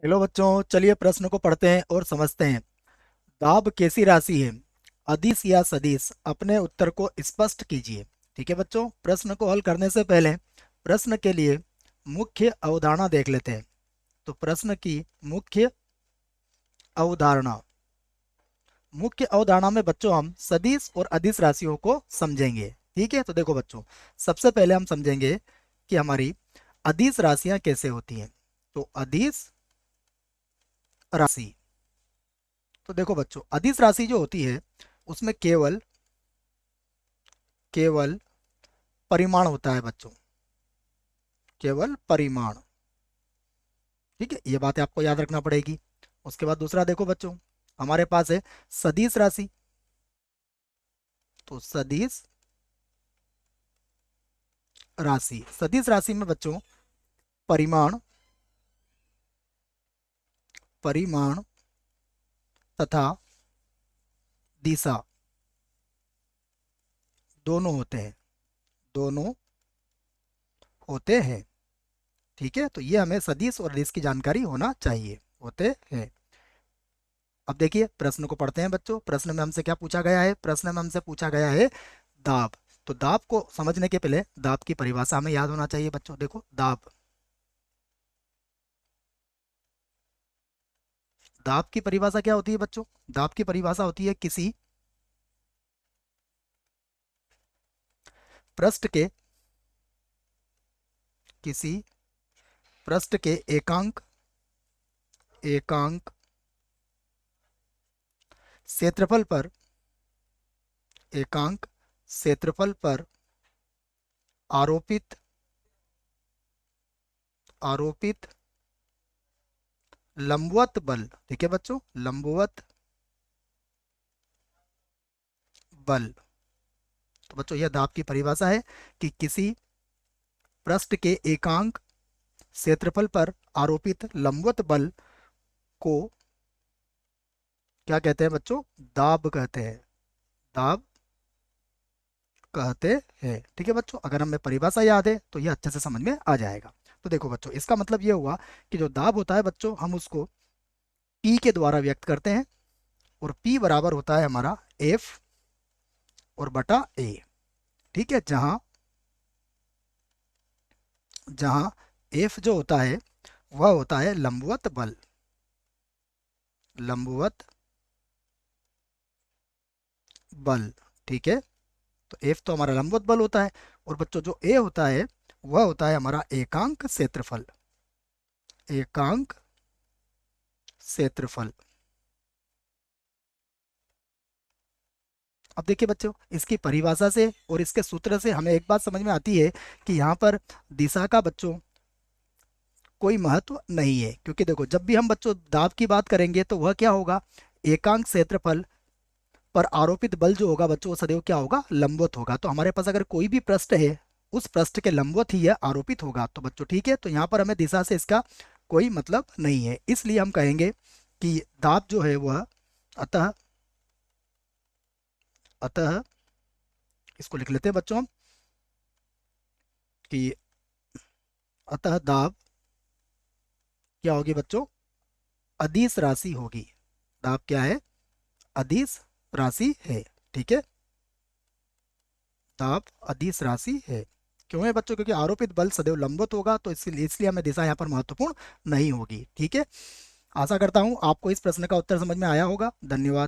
Hello बच्चों, चलिए प्रश्न को पढ़ते हैं और समझते हैं। दाब कैसी राशि है? अदिश या सदिश? अपने उत्तर को स्पष्ट कीजिए। ठीक है बच्चों, प्रश्न को हल करने से पहले प्रश्न के लिए मुख्य अवधारणा देख लेते हैं। तो प्रश्न की मुख्य अवधारणा मुख्य अवधारणा में बच्चों हम सदिश और अदिश राशियों को समझेंगे। ठीक है, तो देखो बच्चों, सबसे पहले हम समझेंगे कि हमारी अदिश राशियां कैसे होती हैं। तो अदिश राशि, तो देखो बच्चों, अदिश राशि जो होती है उसमें केवल केवल परिमाण होता है बच्चों, केवल परिमाण। ठीक है, ये बात आपको याद रखना पड़ेगी। उसके बाद दूसरा देखो बच्चों, हमारे पास है सदिश राशि। तो सदिश राशि, सदिश राशि में बच्चों परिमाण परिमाण तथा दिशा दोनों होते हैं, दोनों होते हैं। ठीक है, तो ये हमें सदिश और अदिश की जानकारी होना चाहिए, होते हैं। अब देखिए प्रश्न को पढ़ते हैं बच्चों। प्रश्न में हमसे क्या पूछा गया है? प्रश्न में हमसे पूछा गया है दाब। तो दाब को समझने के पहले दाब की परिभाषा हमें याद होना चाहिए बच्चों। देखो दाब, दाब की परिभाषा क्या होती है बच्चों? दाब की परिभाषा होती है पृष्ठ के किसी पृष्ठ के एकांक एकांक क्षेत्रफल पर एकांक क्षेत्रफल पर आरोपित आरोपित लंबवत बल। ठीक है बच्चों, लंबवत बल। तो बच्चों यह दाब की परिभाषा है कि किसी पृष्ठ के एकांक क्षेत्रफल पर आरोपित लंबवत बल को क्या कहते हैं बच्चों? दाब कहते हैं, दाब कहते हैं। ठीक है बच्चों, अगर हमें परिभाषा याद है तो यह अच्छे से समझ में आ जाएगा। तो देखो बच्चों, इसका मतलब यह हुआ कि जो दाब होता है बच्चों, हम उसको पी के द्वारा व्यक्त करते हैं। और पी बराबर होता है हमारा एफ और बटा ए। ठीक है, जहां जहां एफ जो होता है वह होता है लंबवत बल, लंबवत बल। ठीक है, तो एफ तो हमारा लंबवत बल होता है। और बच्चों जो ए होता है वह होता है हमारा एकांक क्षेत्रफल, एकांक क्षेत्रफल। अब देखिए बच्चों, इसकी परिभाषा से और इसके सूत्र से हमें एक बात समझ में आती है कि यहाँ पर दिशा का बच्चों कोई महत्व नहीं है। क्योंकि देखो, जब भी हम बच्चों दाब की बात करेंगे तो वह क्या होगा? एकांक क्षेत्रफल पर आरोपित बल जो होगा बच्चों, वो सदैव क्या होगा? लंबवत होगा। तो हमारे पास अगर कोई भी पृष्ठ है, उस पृष्ठ के लंबवत ही यह आरोपित होगा। तो बच्चों ठीक है, तो यहाँ पर हमें दिशा से इसका कोई मतलब नहीं है। इसलिए हम कहेंगे कि दाब जो है वह अतः अतः इसको लिख लेते हैं बच्चों हम कि अतः दाब क्या होगी बच्चों? अदिश राशि होगी। दाब क्या है? अदिश राशि है। ठीक है, दाब अदिश राशि है। क्यों है बच्चों? क्योंकि आरोपित बल सदैव लंबवत होगा, तो इसलिए हमें दिशा यहाँ पर महत्वपूर्ण नहीं होगी। ठीक है, आशा करता हूँ आपको इस प्रश्न का उत्तर समझ में आया होगा। धन्यवाद।